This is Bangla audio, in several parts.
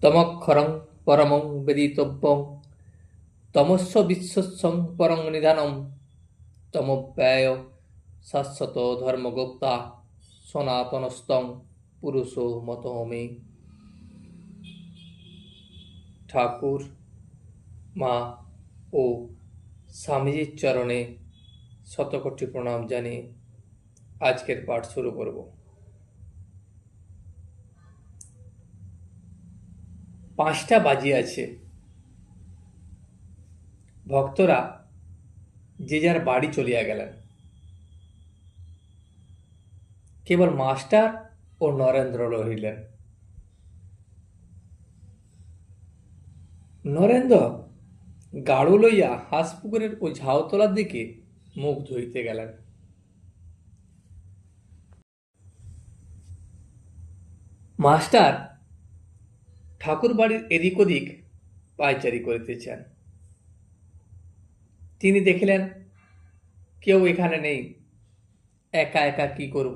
তমক্ষরং পরমং বেদিতব্যং তমস্য বিশ্বস্যং পরং নিধানম তমব্যয় শাশ্বত ধর্মগুপ্তা সনাতনস্তং পুরুষো মতমে। ঠাকুর, মা ও স্বামীজির চরণে শতকোটি প্রণাম জানিয়ে আজকের পাঠ শুরু করব। 5টা বাজিয়াছে। ভক্তরা যে যার বাড়ি চলিয়া গেলেন। কেবল মাস্টার ও নরেন্দ্র রহিলেন। নরেন্দ্র গাড়ু লইয়া হাঁসপুকুরের ও ঝাউতলার দিকে মুখ ধুইতে গেলেন। মাস্টার ঠাকুর বাড়ির এদিক ওদিক পায়চারি করিতেছেন। তিনি দেখিলেন কেউ এখানে নেই, একা একা কি করব,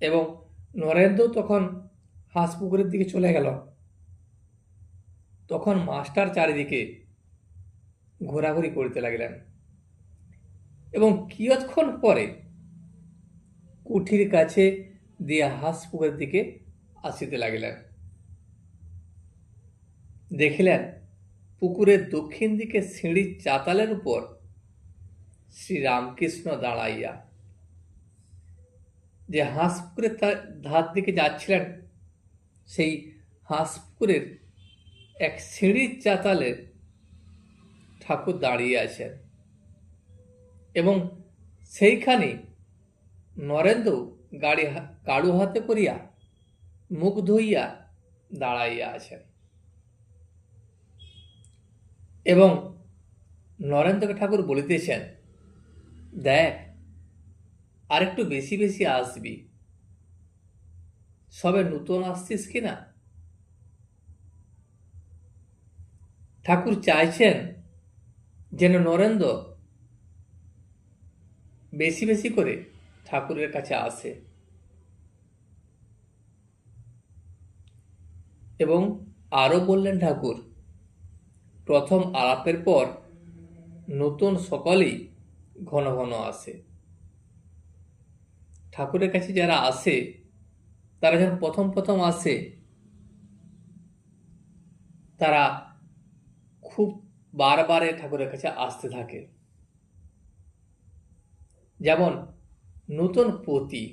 এবং নরেন্দ্র তখন হাঁসপুকুরের দিকে চলে গেল। তখন মাস্টার চারিদিকে ঘোরাঘুরি করিতে লাগিলেন এবং কিয়ৎক্ষণ পরে কুঠির কাছে দিয়া হাঁসপুকুরের দিকে আসিতে লাগিলেন। দেখিলেন পুকুরের দক্ষিণ দিকে সিঁড়ির চাতালের উপর শ্রীরামকৃষ্ণ দাঁড়াইয়া। যে হাঁসপুকুরের ধার দিকে যাচ্ছিলেন, সেই হাঁসপুকুরের এক সিঁড়ির চাতালে ঠাকুর দাঁড়িয়ে আছেন এবং সেইখানে নরেন্দ্র গাড়ু হাতে করিয়া মুখ ধুইয়া দাঁড়াইয়া আছেন এবং নরেন্দ্রকে ঠাকুর বলিতেছেন, দেখ, আর একটু বেশি বেশি আসবি, সবে নতুন আসছিস কিনা। ঠাকুর চাইছেন যেন নরেন্দ্র বেশি বেশি করে ঠাকুরের কাছে আসে এবং আরো বললেন ঠাকুর, প্রথম আলাপের পর নতুন সকলেই ঘন ঘন আসে। ঠাকুরের কাছে যারা আসে, তারা যখন প্রথম প্রথম আসে, তারা খুব বারবারে ঠাকুরের কাছে আসতে থাকে। যেমন নতুন পতি।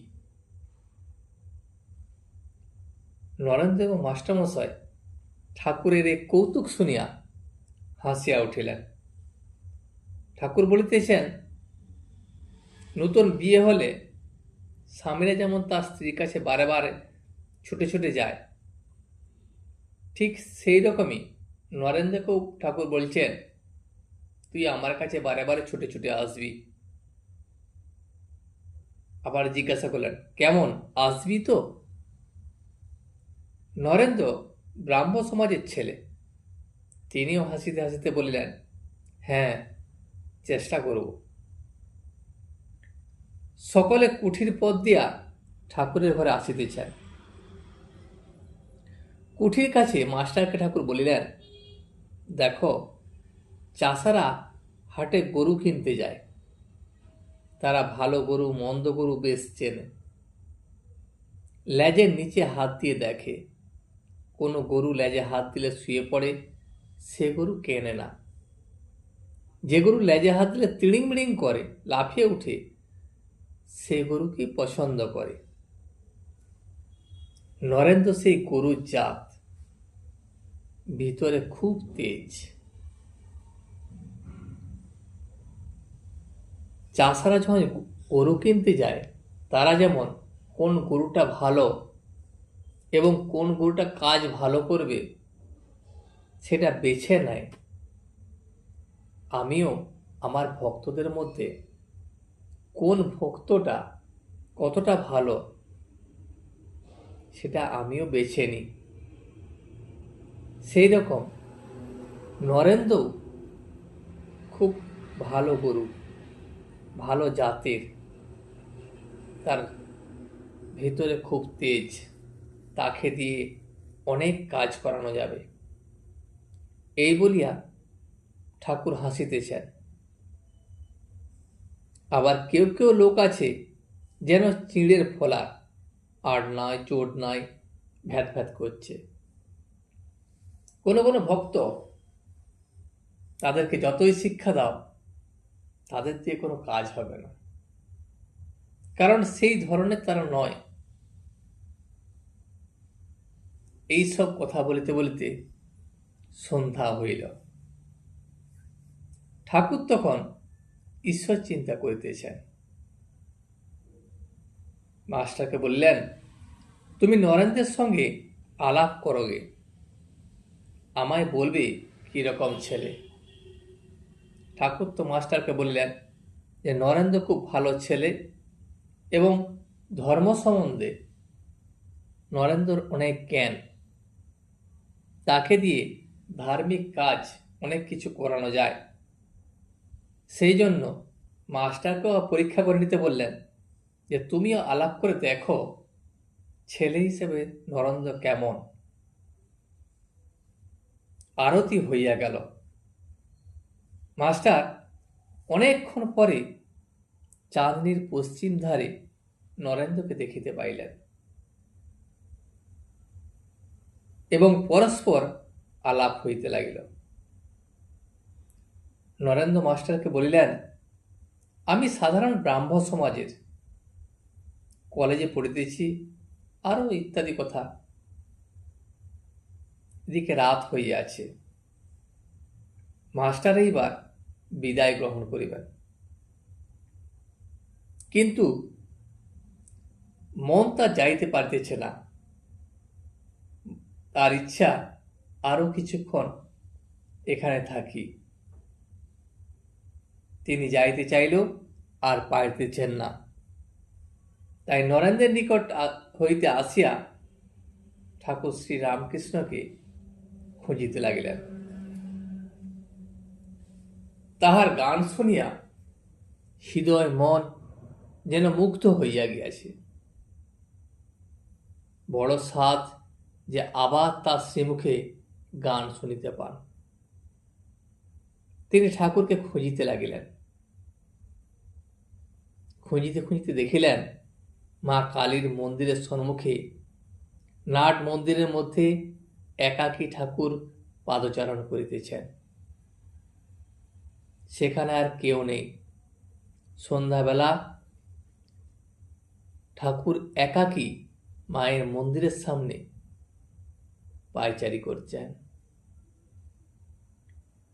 নরেন্দ্র এবং মাস্টারমশাই ঠাকুরের এই কৌতুক শুনিয়া হাসিয়া উঠিলেন। ঠাকুর বলিতেছেন, নতুন বিয়ে হলে স্বামীরা যেমন তার স্ত্রীর কাছে বারে বারে ছুটে ছুটে যায়, ঠিক সেই রকমই নরেন্দ্রকেও ঠাকুর বলছেন, তুই আমার কাছে বারে বারে ছুটে ছুটে আসবি। আবার জিজ্ঞাসা করলেন, কেমন আসবি তো? নরেন্দ্র ব্রাহ্ম সমাজের ছেলে, তিনিও হাসিতে হাসিতে বলিলেন, হ্যাঁ, চেষ্টা করব। সকলে কুঠির পথ দিয়া ঠাকুরের ঘরে আসিতেছেন। কুঠির কাছে মাস্টারকে ঠাকুর বলিলেন, দেখো, চাষারা হাটে গরু কিনতে যায়। তারা ভালো গরু মন্দ গরু বেশ চেনে। লেজের নিচে হাত দিয়ে দেখে, কোনো গরু লেজে হাত দিলে শুয়ে পড়ে, সে গরু কেনে না। যে গরু লেজে হাত দিলে তিড়িং মিড়িং করে, লাফিয়ে উঠে, সে গরুকেই পছন্দ করে। নরেন্দ্র সেই গরুর জাত, ভিতরে খুব তেজ। চাষারা যখন গরু কিনতে যায়, তারা যেমন কোন গরুটা ভালো এবং কোন গরুটা কাজ ভালো করবে সেটা বেছে নেয়। আমিও আমার ভক্তদের মধ্যে কোন ভক্তটা কতটা ভালো সেটা আমিও বেছে নিই। সেই রকম নরেন্দ্র খুব ভালো গরু, ভালো জাতের, তার ভেতরে খুব তেজ, তাকে দিয়ে অনেক কাজ করানো যাবে। এই বলিয়া ঠাকুর হাসিতেছেন। আবার কেউ কেউ লোক আছে যেন চিঁড়ের ফোলা, আর নয় চোট নয়, ভ্যাত ভ্যাত করছে। কোনো কোনো ভক্ত তাদেরকে যতই শিক্ষা দাও তাদের দিয়ে কোনো কাজ হবে না, কারণ সেই ধরনের তারা নয়। এই সব কথা বলিতে বলিতে সন্ধ্যা হইল। ঠাকুর তখন ঈশ্বর চিন্তা করিতেছেন। মাস্টারকে বললেন, তুমি নরেন্দ্রের সঙ্গে আলাপ করোগে, আমায় বলবে কিরকম ছেলে। ঠাকুর তো মাস্টারকে বললেন যে নরেন্দ্র খুব ভালো ছেলে এবং ধর্ম সম্বন্ধে নরেন্দ্রর অনেক জ্ঞান, তাকে দিয়ে ধার্মিক কাজ অনেক কিছু করানো যায়। সেই জন্য মাস্টারকেও পরীক্ষা করে নিতে বললেন যে তুমিও আলাপ করে দেখো ছেলে হিসেবে নরেন্দ্র কেমন। আরতি হইয়া গেল। মাস্টার অনেকক্ষণ পরে চাঁদনির পশ্চিম ধারে নরেন্দ্রকে দেখিতে পাইলেন এবং পরস্পর আলাপ হইতে লাগিল। নরেন্দ্র মাস্টারকে বলিলেন, আমি সাধারণ ব্রাহ্ম সমাজের, কলেজে পড়িতেছি, আরও ইত্যাদি কথা। এদিকে রাত হইয়াছে, মাস্টার এইবার বিদায় গ্রহণ করিবেন। কিন্তু মন তা যাইতে পারিতেছে না। তার ইচ্ছা আরো কিছুক্ষণ এখানে থাকি। তিনি যাইতে চাইলেও আর পারিতেছেন না। তাই নরেন্দ্রের নিকট হইতে আসিয়া ঠাকুর শ্রী রামকৃষ্ণকে খুঁজিতে লাগিলেন। তাহার গান শুনিয়া হৃদয় মন যেন মুগ্ধ হইয়া গিয়াছে। বড় সাধ যে আবার তার শ্রীমুখে গান শুনিতে পান। তিনি ঠাকুরকে খুঁজিতে লাগিলেন। খুঁজিতে খুঁজিতে দেখিলেন মা কালীর মন্দিরের সম্মুখে নাট মন্দিরের মধ্যে একাকী ঠাকুর পাদচারণ করিতেছেন। সেখানে আর কেউ নেই। সন্ধ্যাবেলা ঠাকুর একাকী মায়ের মন্দিরের সামনে পায়চারি করছেন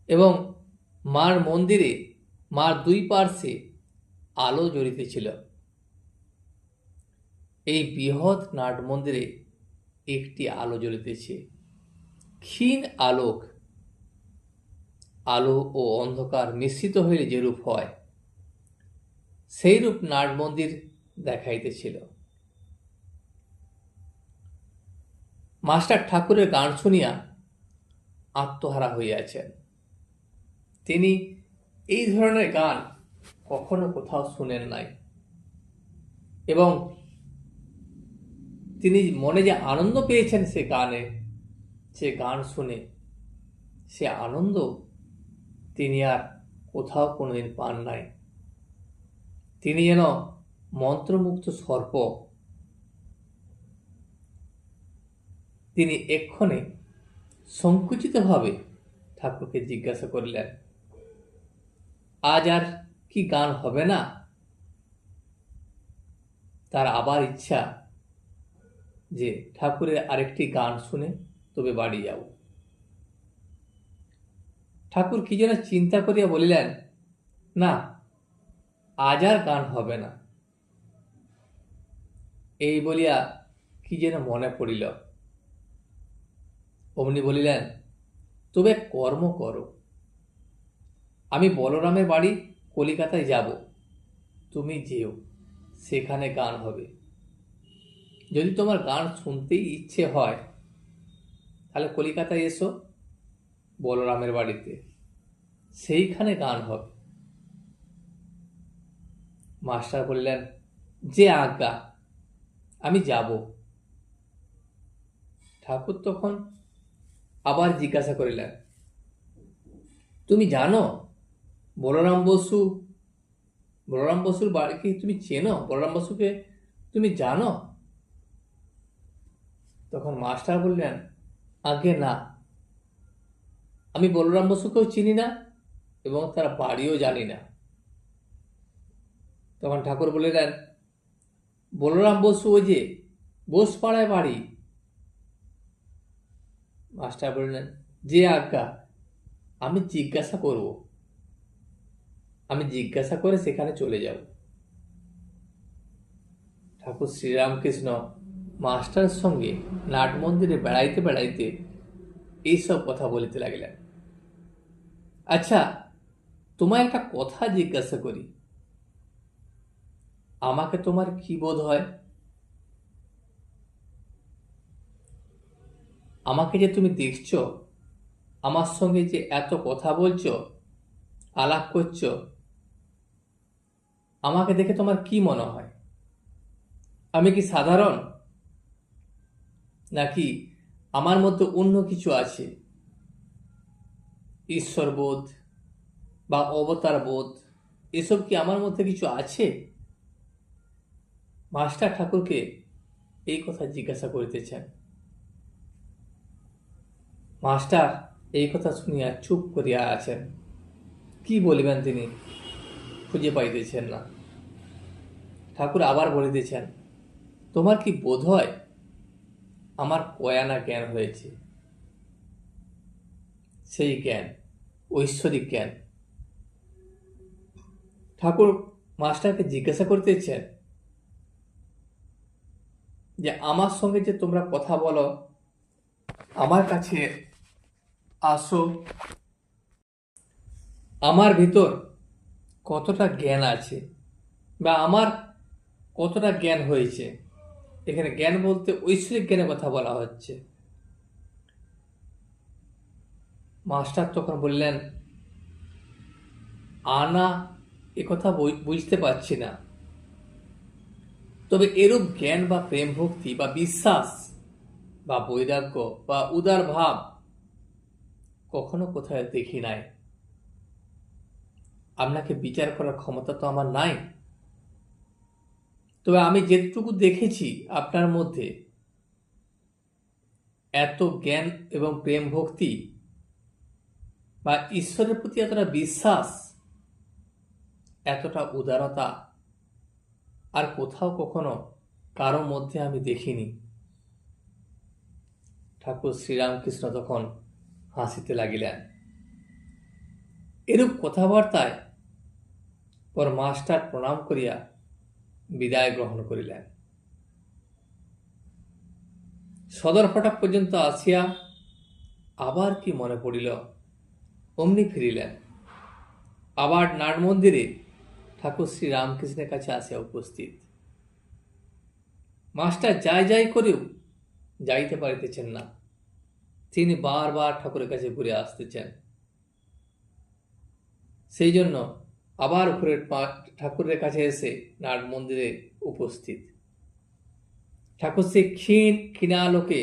এবং মার মন্দিরে মার দুই পার্শ্বে আলো জ্বলিতেছিল। এই বৃহৎ নাট মন্দিরে একটি আলো জ্বলিতেছে, ক্ষীণ আলোক। আলো ও অন্ধকার মিশ্রিত হইলে যেরূপ হয় সেইরূপ নাট মন্দির দেখাইতেছিল। মাস্টার ঠাকুরের গান শুনিয়া আত্মহারা হইয়াছেন। তিনি এই ধরনের গান কখনো কোথাও শুনেন নাই এবং তিনি মনে যে আনন্দ পেয়েছেন সে গানে, সে গান শুনে, সে আনন্দ তিনি আর কোথাও কোনোদিন পান নাই। তিনি যেন মন্ত্রমুগ্ধ সর্প। তিনি এক্ষণে সংকুচিতভাবে ঠাকুরকে জিজ্ঞাসা করিলেন, আজ আর কি গান হবে না? তার আবার ইচ্ছা যে ঠাকুরের আরেকটি গান শুনে তবে বাড়ি যাব। ঠাকুর কি যেন চিন্তা করিয়া বলিলেন, না, আজ আর গান হবে না। এই বলিয়া কি যেন মনে পড়িল। অমনি বলিলেন, তবে কর্ম করো, আমি বলরামের বাড়ি কলিকাতায় যাব, তুমি যেও, সেখানে গান হবে। যদি তোমার গান শুনতেই ইচ্ছে হয় তাহলে কলিকাতায় এসো, বলরামের বাড়িতে, সেইখানে গান হবে। মাস্টার বললেন, যে আজ্ঞা, আমি যাব। ঠাকুর তখন আবার জিজ্ঞাসা করিলেন, তুমি জানো বলরাম বসু, বলরাম বসুর বাড়ি কি তুমি চেনো? বলরাম বসুকে তুমি জানো? তখন মাস্টার বললেন, আগে না, আমি বলরাম বসুকেও চিনি না এবং তার বাড়িও জানি না। তখন ঠাকুর বললেন, বলরাম বসু ওই যে বোসপাড়ায় বাড়ি। মাস্টার বললেন, যে আজ্ঞা, আমি জিজ্ঞাসা করব, আমি জিজ্ঞাসা করে সেখানে চলে যাব। ঠাকুর শ্রীরামকৃষ্ণ মাস্টারের সঙ্গে নাট মন্দিরে বেড়াইতে বেড়াইতে এইসব কথা বলিতে লাগিলেন। আচ্ছা, তোমায় একটা কথা জিজ্ঞাসা করি, আমাকে তোমার কি বোধ হয়? আমাকে যে তুমি দেখছো, আমার সঙ্গে যে এত কথা বলছো, আলাপ করছো, আমাকে দেখে তোমার কি মনে হয়? আমি কি সাধারণ, নাকি আমার মধ্যে অন্য কিছু আছে? ঈশ্বরবোধ বা অবতার বোধ, এসব কি আমার মধ্যে কিছু আছে? মাস্টার ঠাকুরকে এই কথা জিজ্ঞাসা করিতেছেন। মাস্টার এই কথা শুনিয়া চুপ করিয়া আছেন। কি বলিবেন তিনি খুঁজে পাইতেছেন না। ঠাকুর আবার বলিতেছেন, তোমার কি বোধ হয় আমার কয়ানা জ্ঞান হয়েছে? সেই জ্ঞান ঐশ্বরিক জ্ঞান। ঠাকুর মাস্টারকে জিজ্ঞাসা করতেছেন যে আমার সঙ্গে যে তোমরা কথা বলো, আমার কাছে আসো, আমার ভিতর কতটা জ্ঞান আছে বা আমার কতটা জ্ঞান হয়েছে? এখানে জ্ঞান বলতে ঐশ্বরিক জ্ঞানের কথা বলা হচ্ছে। মাস্টার তখন বললেন, আনা একথা বুঝতে পারছি না, তবে এরূপ জ্ঞান বা প্রেম ভক্তি বা বিশ্বাস বা বৈরাগ্য বা উদার ভাব কখনো কোথায় দেখি নাই। আপনাকে বিচার করার ক্ষমতা তো আমার নাই, তবে আমি যেটুকু দেখেছি আপনার মধ্যে এত জ্ঞান এবং প্রেম ভক্তি বা ঈশ্বরের প্রতি এতটা বিশ্বাস, এতটা উদারতা আর কোথাও কখনো কারো মধ্যে আমি দেখিনি। ঠাকুর শ্রীরামকৃষ্ণ তখন হাসিতে লাগিলেন। এরূপ কথাবার্তায় পর মাস্টার প্রণাম করিয়া বিদায় গ্রহণ করিলেন। সদর ফটক পর্যন্ত আসিয়া আবার কি মনে পড়িল, অমনি ফিরিলেন। আবার নাট মন্দিরে ঠাকুর শ্রী রামকৃষ্ণের কাছে আসিয়া উপস্থিত। মাস্টার যাই করেও যাইতে পারিতেছেন না। তিনি বারবার ঠাকুরের কাছে ঘুরে আসতেছেন। সেই জন্য আবার ঘুরে ঠাকুরের কাছে এসে নাট মন্দিরে উপস্থিত। ঠাকুর সেই ক্ষীণালোকে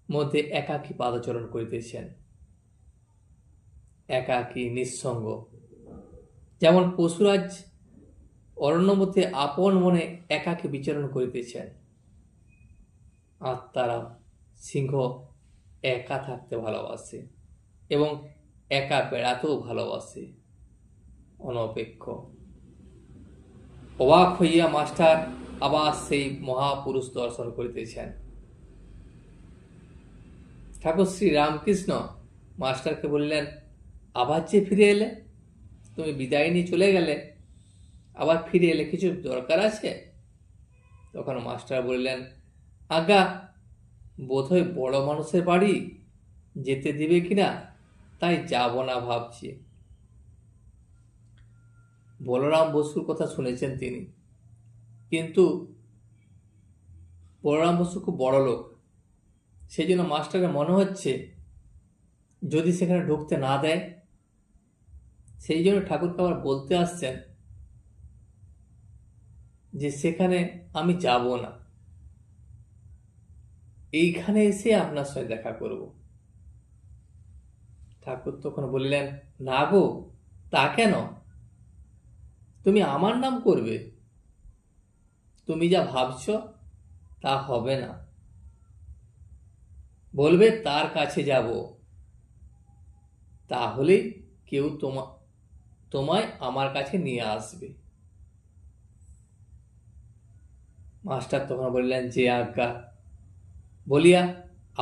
মধ্যে একাকী পাদচরণ করিতেছেন, একাকী নিঃসঙ্গ, যেমন পশুরাজ অরণ্য মধ্যে আপন মনে একাকী বিচরণ করিতেছেন। আত্মারা সিংহ একা থাকতে ভালোবাসে এবং একা বেড়াতেও ভালোবাসে, অনপেক্ষ। অবাক হইয়া মাস্টার আবার সেই মহাপুরুষ দর্শন করিতেছেন। ঠাকুর শ্রী রামকৃষ্ণ মাস্টারকে বললেন, আবার যে ফিরে এলে, তুমি বিদায় নিয়ে চলে গেলে, আবার ফিরে এলে, কিছু দরকার আছে? তখন মাস্টার বললেন, আজ্ঞা, বোধহয় বড় মানুষের বাড়ি যেতে দিবে কিনা তাই যাব না ভাবছি। বলরাম বসুর কথা শুনেছেন তিনি, কিন্তু বলরাম বসু খুব বড় লোক, সেই জন্য মাস্টারের মনে হচ্ছে যদি সেখানে ঢুকতে না দেয়, সেই জন্য ঠাকুরকে আবার বলতে আসছেন যে সেখানে আমি যাব না। এইখানে এসে আপনার সঙ্গে দেখা করব। ঠাকুর তখন বললেন, না গো, তা কেন? তুমি আমার নাম করবে? তুমি যা ভাবছ তা হবে না। বলবে তার কাছে যাব, তাহলেই কেউ তোমায় আমার কাছে নিয়ে আসবে। মাস্টার তখন বললেন, যে আজ্ঞা, বলিয়া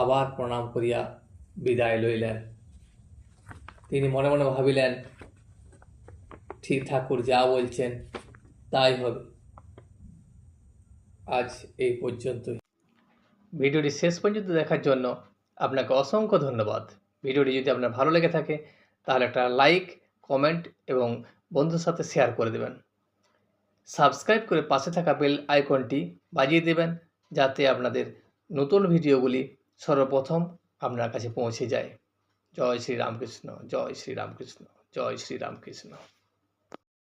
আবার প্রণাম করিয়া বিদায় লইলেন। তিনি মনে মনে ভাবিলেন, ঠিক ঠাকুর যা বলছেন তাই হবে। আজ এই পর্যন্তই। ভিডিওটি শেষ পর্যন্ত দেখার জন্য আপনাকে অসংখ্য ধন্যবাদ। ভিডিওটি যদি আপনার ভালো লেগে থাকে তাহলে একটা লাইক, কমেন্ট এবং বন্ধুর সাথে শেয়ার করে দেবেন। সাবস্ক্রাইব করে পাশে থাকা বেল আইকনটি বাজিয়ে দেবেন, যাতে আপনাদের নতুন ভিডিওগুলি সর্বপ্রথম আপনার কাছে পৌঁছে যায়। জয় শ্রী রামকৃষ্ণ, জয় শ্রী রামকৃষ্ণ, জয় শ্রী রামকৃষ্ণ।